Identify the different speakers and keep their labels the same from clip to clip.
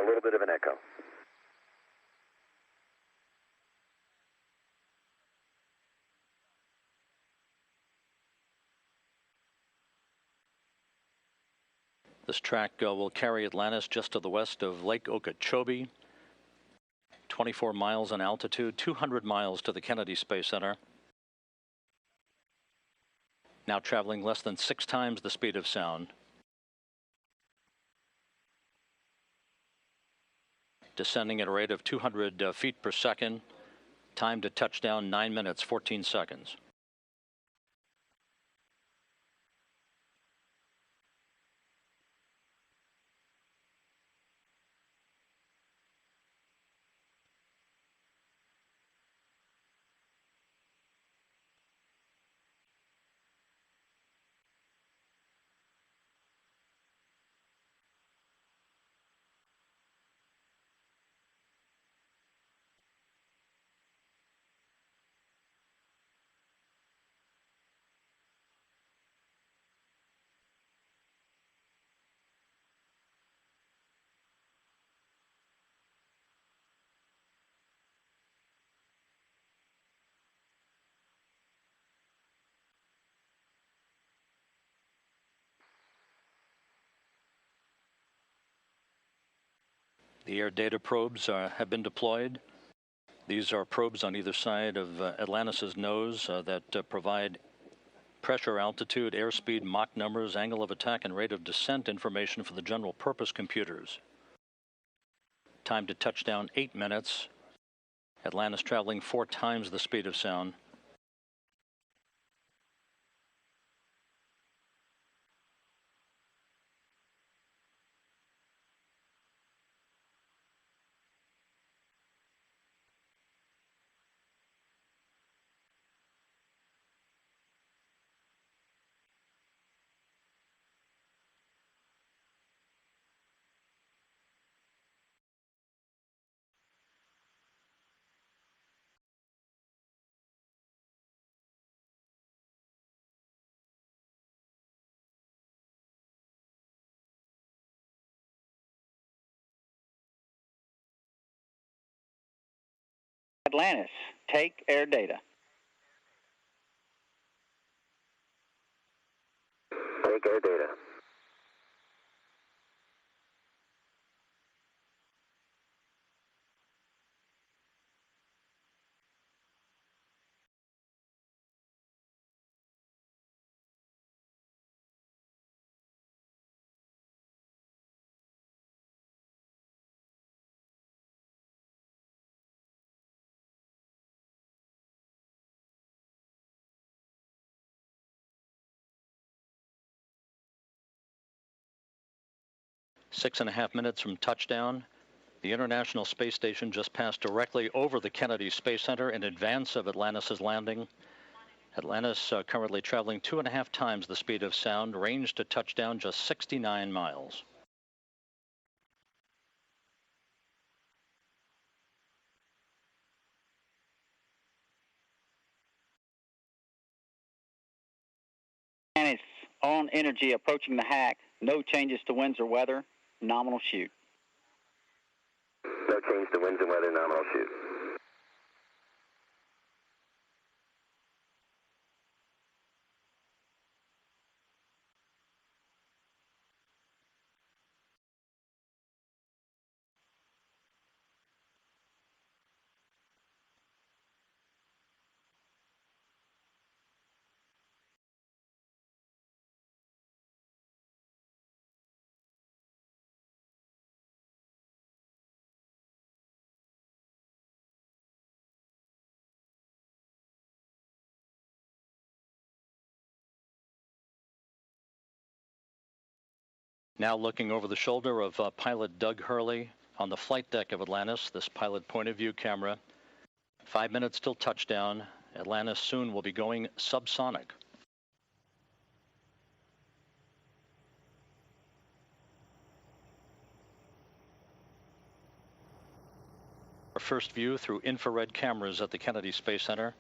Speaker 1: a little bit of an echo.
Speaker 2: This track will carry Atlantis just to the west of Lake Okeechobee, 24 miles in altitude, 200 miles to the Kennedy Space Center. Now traveling less than 6 times the speed of sound. Descending at a rate of 200 feet per second. Time to touchdown 9 minutes, 14 seconds. The air data probes have been deployed. These are probes on either side of Atlantis' nose that provide pressure, altitude, airspeed, Mach numbers, angle of attack, and rate of descent information for the general purpose computers. Time to touchdown 8 minutes. Atlantis traveling 4 times the speed of sound.
Speaker 3: Atlantis, take air data.
Speaker 1: Take air data.
Speaker 2: Six and a half minutes from touchdown. The International Space Station just passed directly over the Kennedy Space Center in advance of Atlantis' landing. Atlantis currently traveling 2.5 times the speed of sound, range to touchdown just 69 miles.
Speaker 3: Atlantis on energy approaching the hack. No changes to winds or weather. Nominal shoot.
Speaker 1: No change to winds and weather, nominal shoot.
Speaker 2: Now looking over the shoulder of pilot Doug Hurley on the flight deck of Atlantis, this pilot point of view camera. 5 minutes till touchdown. Atlantis soon will be going subsonic. Our first view through infrared cameras at the Kennedy Space Center.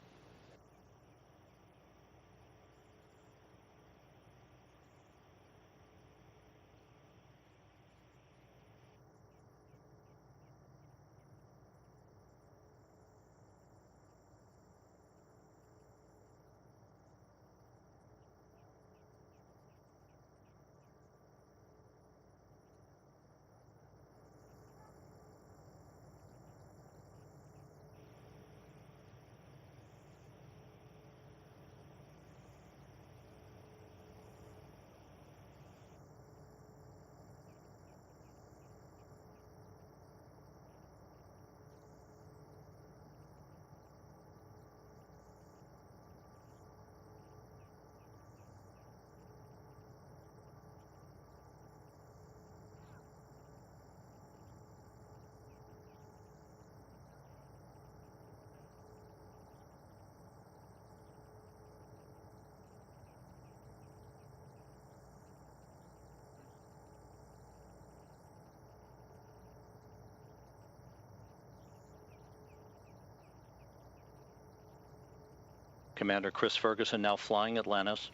Speaker 2: Commander Chris Ferguson now flying Atlantis.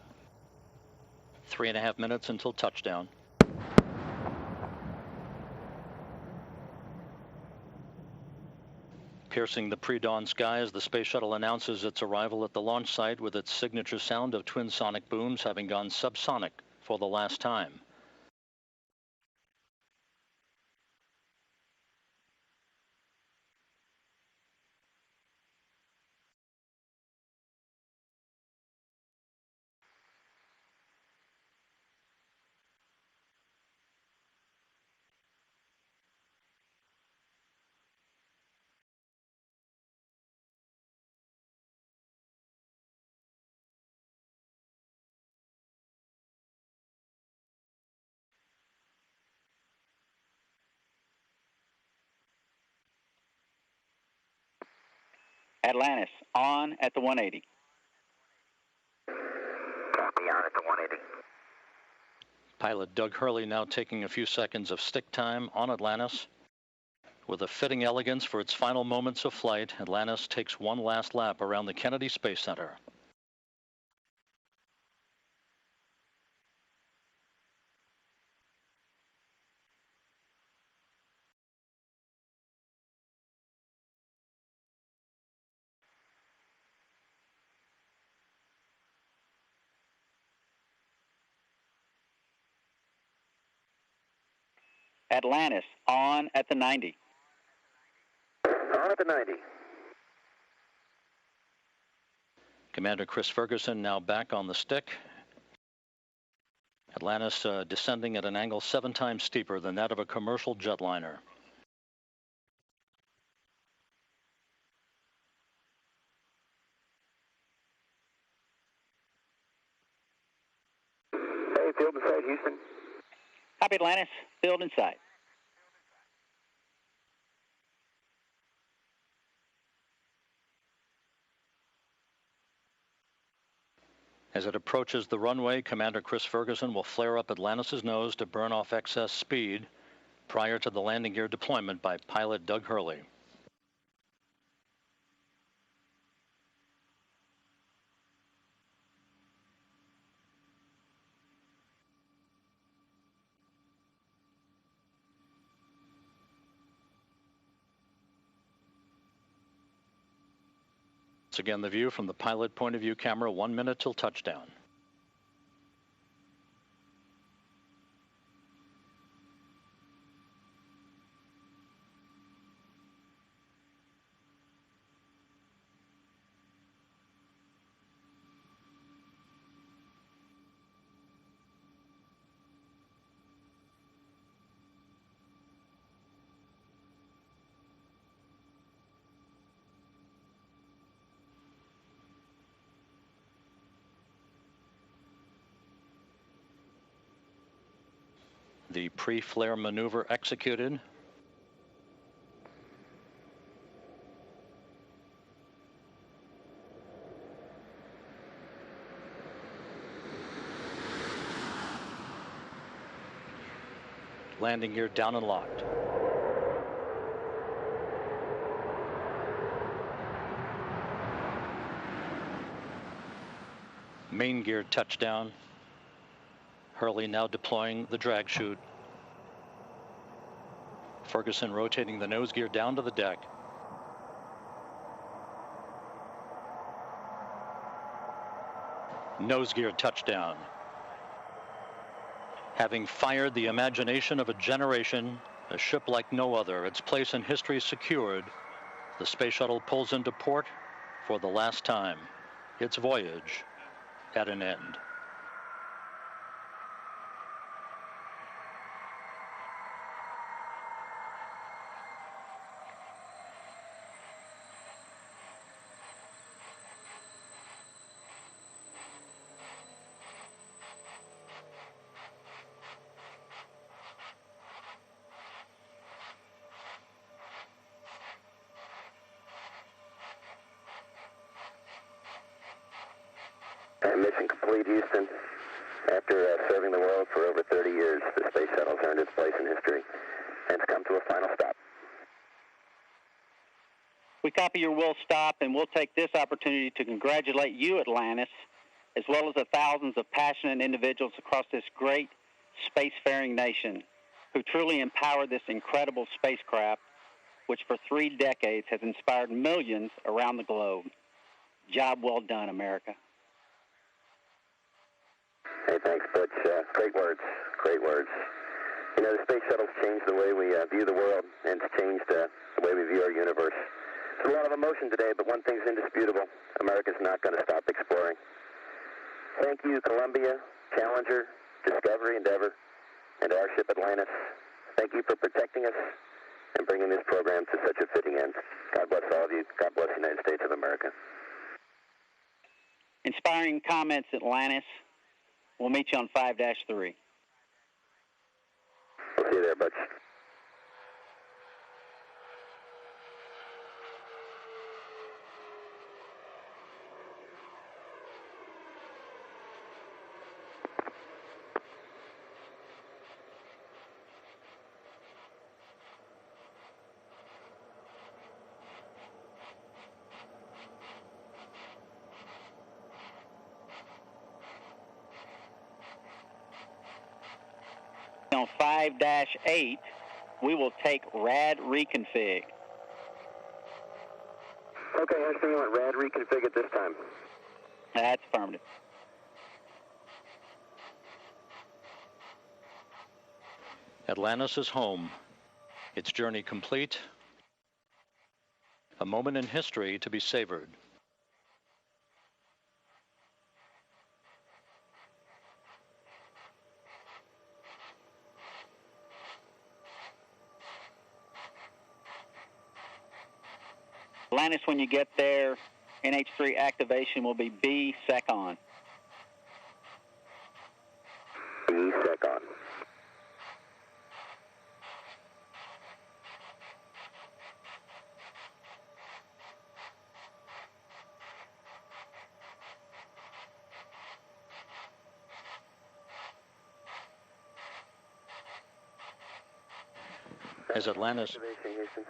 Speaker 2: 3.5 minutes until touchdown. Piercing the pre-dawn skies, the space shuttle announces its arrival at the launch site with its signature sound of twin sonic booms having gone subsonic for the last time.
Speaker 3: Atlantis, on at the 180.
Speaker 1: Copy, on at the 180.
Speaker 2: Pilot Doug Hurley now taking a few seconds of stick time on Atlantis. With a fitting elegance for its final moments of flight, Atlantis takes one last lap around the Kennedy Space Center.
Speaker 3: Atlantis, on at the 90.
Speaker 1: On at the 90.
Speaker 2: Commander Chris Ferguson now back on the stick. Atlantis descending at an angle 7 times steeper than that of a commercial jetliner.
Speaker 1: Hey, field in sight, Houston.
Speaker 3: Copy, Atlantis, field in sight.
Speaker 2: As it approaches the runway, Commander Chris Ferguson will flare up Atlantis' nose to burn off excess speed prior to the landing gear deployment by pilot Doug Hurley. Once again, the view from the pilot point of view camera, 1 minute till touchdown. The pre-flare maneuver executed. Landing gear down and locked. Main gear touchdown. Hurley now deploying the drag chute. Ferguson rotating the nose gear down to the deck. Nose gear touchdown. Having fired the imagination of a generation, a ship like no other, its place in history secured, the space shuttle pulls into port for the last time. Its voyage at an end.
Speaker 1: Mission complete, Houston. After serving the world for over 30 years, the space shuttle's earned its place in history and it's come to a final stop.
Speaker 3: We copy your will stop, and we'll take this opportunity to congratulate you, Atlantis, as well as the thousands of passionate individuals across this great spacefaring nation who truly empowered this incredible spacecraft, which for 3 decades has inspired millions around the globe. Job well done, America.
Speaker 1: Hey, thanks, Butch. Great words. Great words. You know, the space shuttle's changed the way we view the world, and it's changed the way we view our universe. There's a lot of emotion today, but one thing's indisputable. America's not going to stop exploring. Thank you, Columbia, Challenger, Discovery, Endeavour, and our ship Atlantis. Thank you for protecting us and bringing this program to such a fitting end. God bless all of you. God bless the United States of America.
Speaker 3: Inspiring comments, Atlantis. We'll meet you on 5-3.
Speaker 1: We'll see you there, Butch.
Speaker 3: On 5-8, we will take rad reconfig.
Speaker 1: Okay, Ashton, you want rad reconfig at this time?
Speaker 3: That's affirmative.
Speaker 2: Atlantis is home. Its journey complete. A moment in history to be savored.
Speaker 3: Atlantis, when you get there, NH3 activation will be B sec on.
Speaker 1: B sec on.
Speaker 2: As Atlantis...
Speaker 1: Activation, Houston.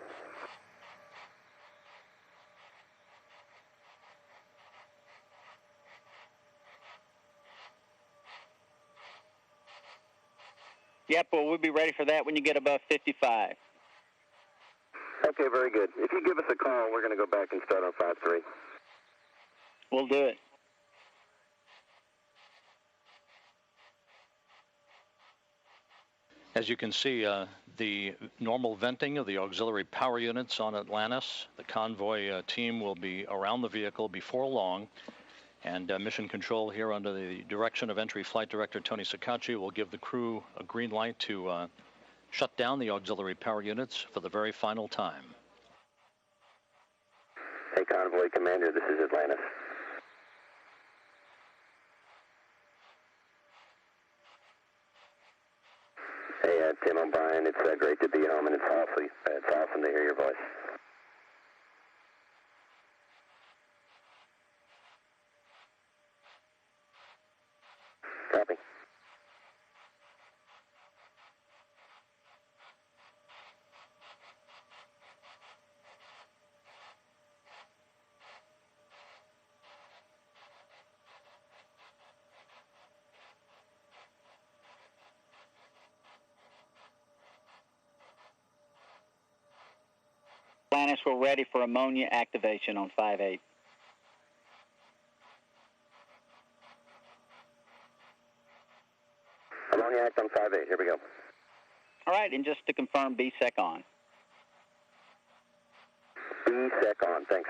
Speaker 3: Yep, well, we'll be ready for that when you get above 55.
Speaker 1: Okay, very good. If you give us a call, we're going to go back and start on 5-3.
Speaker 3: We'll do it.
Speaker 2: As you can see, the normal venting of the auxiliary power units on Atlantis. The convoy team will be around the vehicle before long. And Mission Control here under the direction of Entry Flight Director Tony Sacacci will give the crew a green light to shut down the auxiliary power units for the very final time.
Speaker 1: Hey, Convoy Commander, this is Atlantis. Hey, Tim O'Brien, it's great to be home, and it's awesome to hear your voice. Copy.
Speaker 3: Atlantis, we're ready for ammonia activation on 5-8.
Speaker 1: Ammonia act on 5-8. Here we go.
Speaker 3: All right, and just to confirm, B sec on.
Speaker 1: B sec on. Thanks.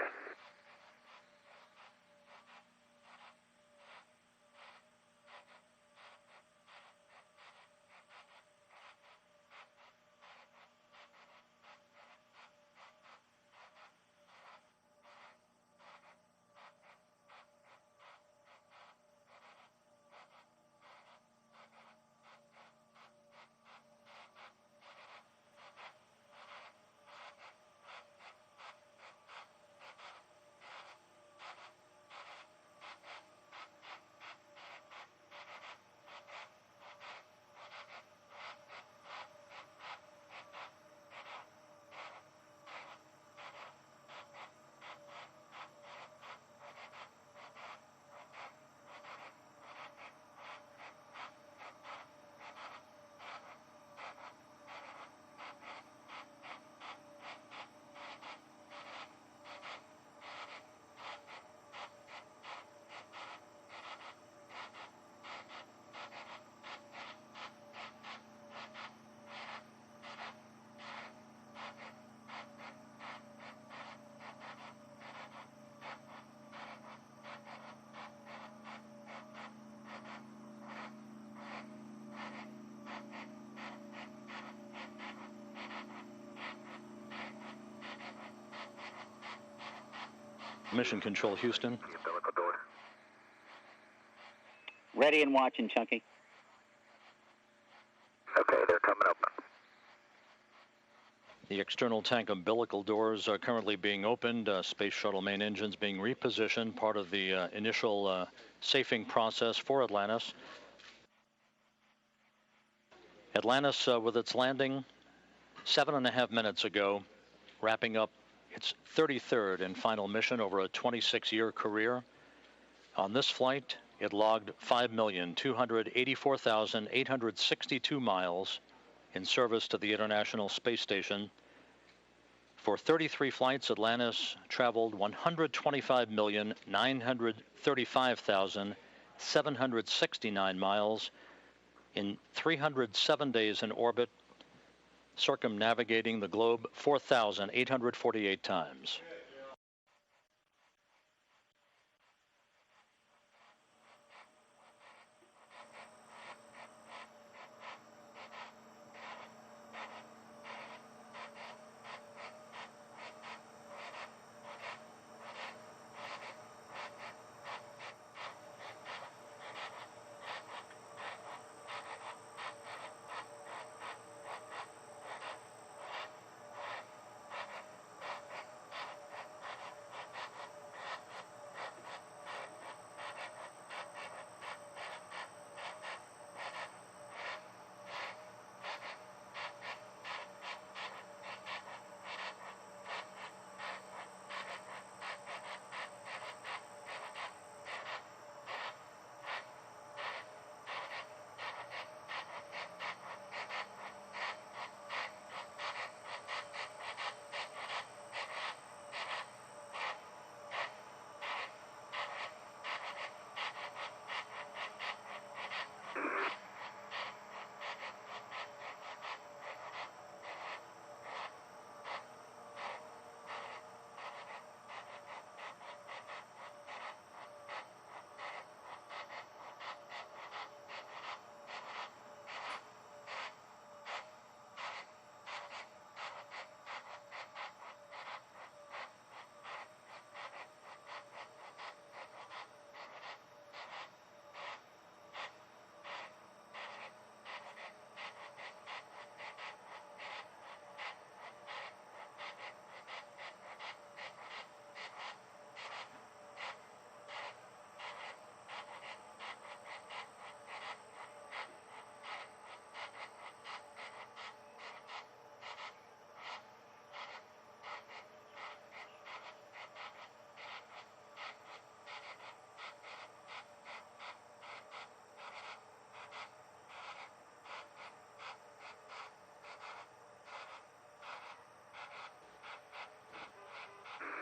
Speaker 2: Mission Control, Houston.
Speaker 1: Umbilical door.
Speaker 3: Ready and watching, Chunky.
Speaker 1: Okay, they're coming up.
Speaker 2: The external tank umbilical doors are currently being opened. Space Shuttle main engines being repositioned, part of the initial safing process for Atlantis. Atlantis, with its landing 7.5 minutes ago, wrapping up its 33rd and final mission over a 26-year career. On this flight, it logged 5,284,862 miles in service to the International Space Station. For 33 flights, Atlantis traveled 125,935,769 miles in 307 days in orbit, circumnavigating the globe 4,848 times.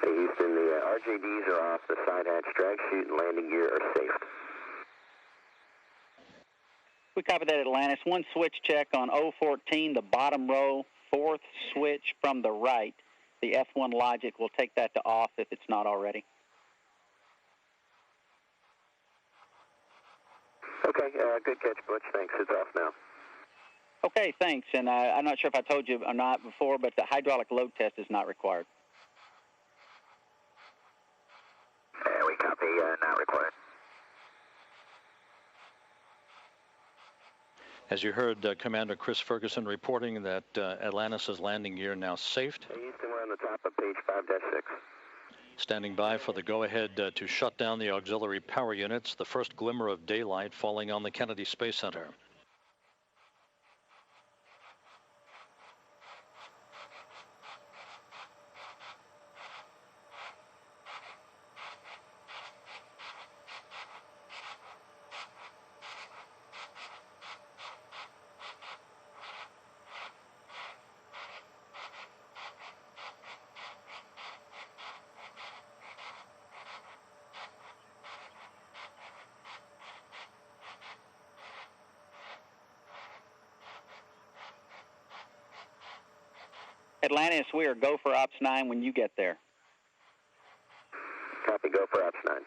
Speaker 1: Hey Houston, the RJDs are off, the side hatch, drag chute, and landing gear are safe.
Speaker 3: We copy that, Atlantis. One switch check on 014, the bottom row, fourth switch from the right. The F1 logic will take that to off if it's not already.
Speaker 1: Okay, good catch, Butch. Thanks. It's off now.
Speaker 3: Okay, thanks. And I'm not sure if I told you or not before, but the hydraulic load test is not required.
Speaker 1: We copy, not required.
Speaker 2: As you heard Commander Chris Ferguson reporting that Atlantis' landing gear now safe.
Speaker 1: Hey Houston, we're on the top of page 5-6.
Speaker 2: Standing by for the go-ahead to shut down the auxiliary power units, the first glimmer of daylight falling on the Kennedy Space Center.
Speaker 3: Atlantis, we are go for Ops 9 when you get there.
Speaker 1: Copy, go for Ops 9.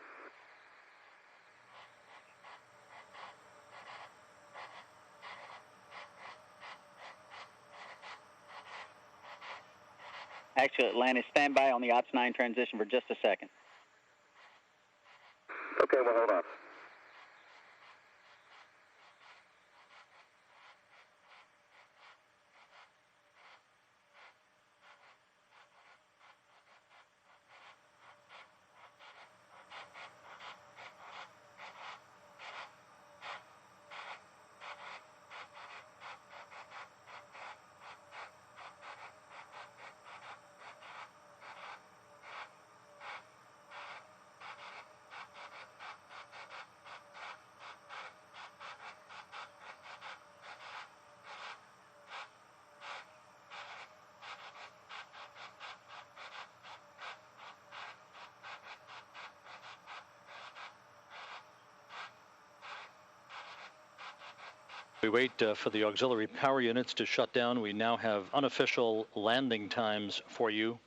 Speaker 3: Actually, Atlantis, stand by on the Ops 9 transition for just a second.
Speaker 1: Okay, well, hold on.
Speaker 2: We wait for the auxiliary power units to shut down. We now have unofficial landing times for you.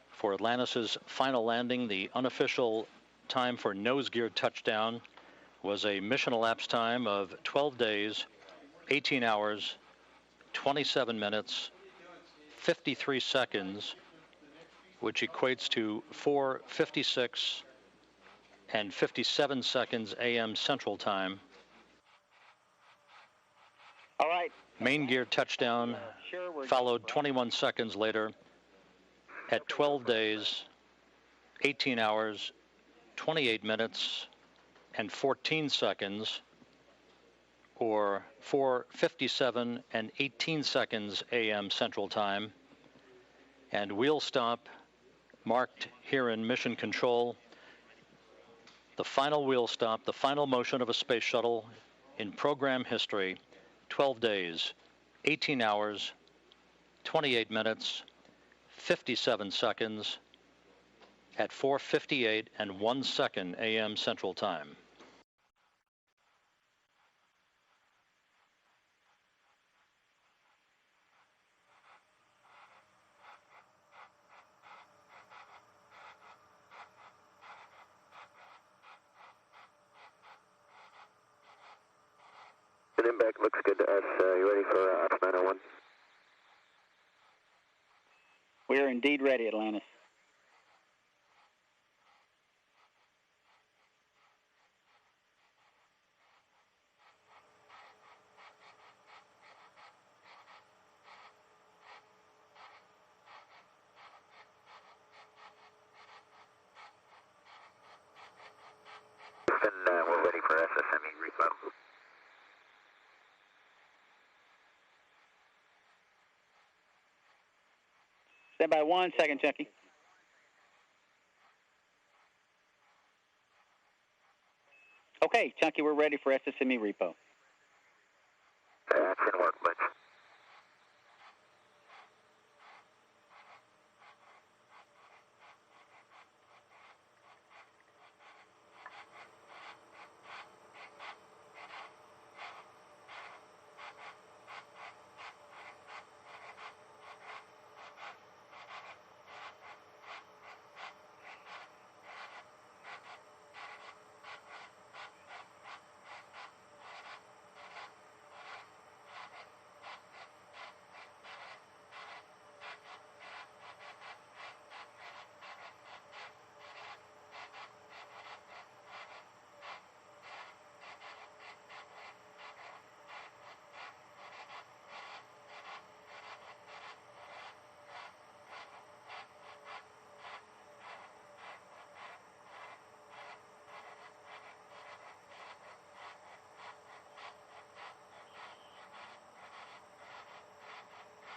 Speaker 2: For Atlantis' final landing, the unofficial time for nose gear touchdown was a mission elapsed time of 12 days, 18 hours, 27 minutes, 53 seconds, which equates to 4:56 and 57 seconds a.m. Central Time.
Speaker 3: All right.
Speaker 2: Main gear touchdown followed 21 seconds later at 12 days, 18 hours, 28 minutes, and 14 seconds, or 4:57 and 18 seconds a.m. Central Time. And wheel stop marked here in Mission Control. The final wheel stop, the final motion of a space shuttle in program history, 12 days, 18 hours, 28 minutes, 57 seconds at 4:58 and 1 second a.m. Central Time.
Speaker 1: The impact looks good to us. You ready for Ops 901?
Speaker 3: We are indeed ready, Atlantis.
Speaker 1: And we're ready for SSME repo.
Speaker 3: Stand by 1 second, Chucky. Okay, Chunky, we're ready for SSME repo.
Speaker 1: Action workbench.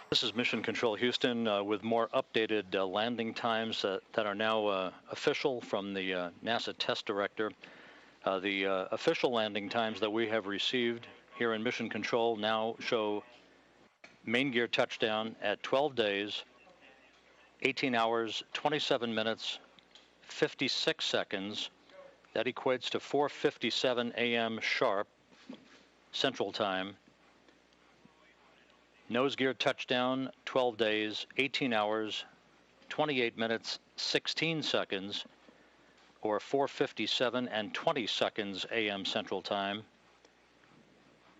Speaker 2: This is Mission Control Houston with more updated landing times that are now official from the NASA test director. The official landing times that we have received here in Mission Control now show main gear touchdown at 12 days, 18 hours, 27 minutes, 56 seconds. That equates to 4:57 a.m. sharp Central Time. Nose gear touchdown, 12 days, 18 hours, 28 minutes, 16 seconds, or 4:57 and 20 seconds a.m. Central Time.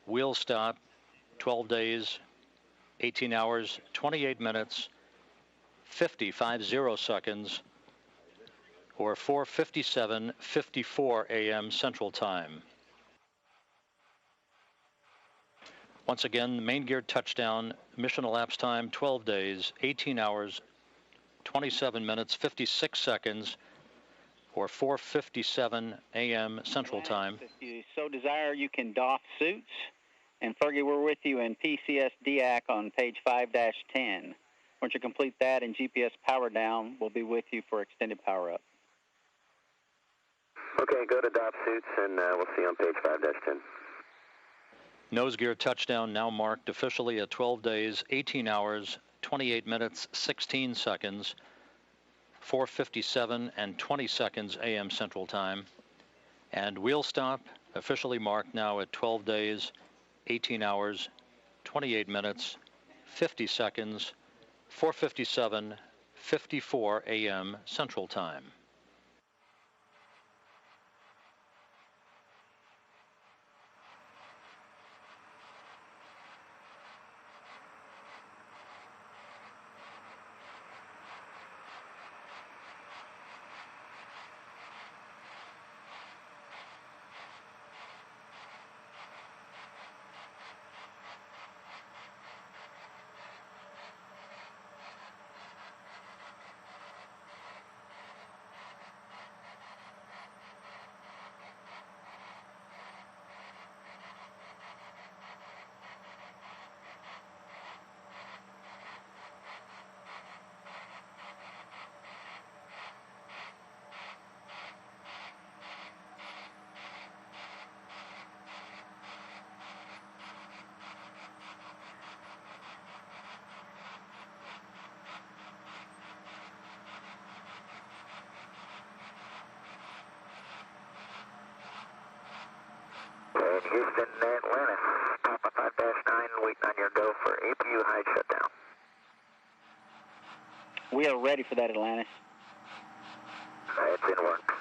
Speaker 2: Wheel stop, 12 days, 18 hours, 28 minutes, 50 seconds, or 4:57:54 a.m. Central Time. Once again, main gear touchdown, mission elapsed time 12 days, 18 hours, 27 minutes, 56 seconds, or 4:57 a.m. Central Time.
Speaker 3: If you so desire, you can doff suits. And Fergie, we're with you in PCS DAC on page 5-10. Once you complete that and GPS power down, we'll be with you for extended power up.
Speaker 1: Okay, go to doff suits, and we'll see you on page 5-10.
Speaker 2: Nose gear touchdown now marked officially at 12 days, 18 hours, 28 minutes, 16 seconds, 4:57 and 20 seconds a.m. Central Time. And wheel stop officially marked now at 12 days, 18 hours, 28 minutes, 50 seconds, 4:57:54 a.m. Central Time.
Speaker 1: Houston, Atlantis, Papa 5-9, waiting on your go for APU high shutdown.
Speaker 3: We are ready for that, Atlantis.
Speaker 1: It's in work.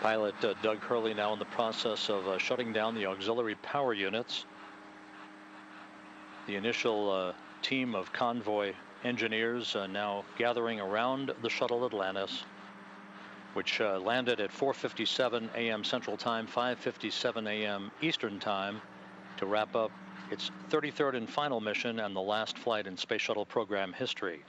Speaker 2: Pilot Doug Hurley now in the process of shutting down the auxiliary power units. The initial team of convoy engineers now gathering around the shuttle Atlantis, which landed at 4:57 a.m. Central Time, 5:57 a.m. Eastern Time, to wrap up its 33rd and final mission and the last flight in Space Shuttle program history.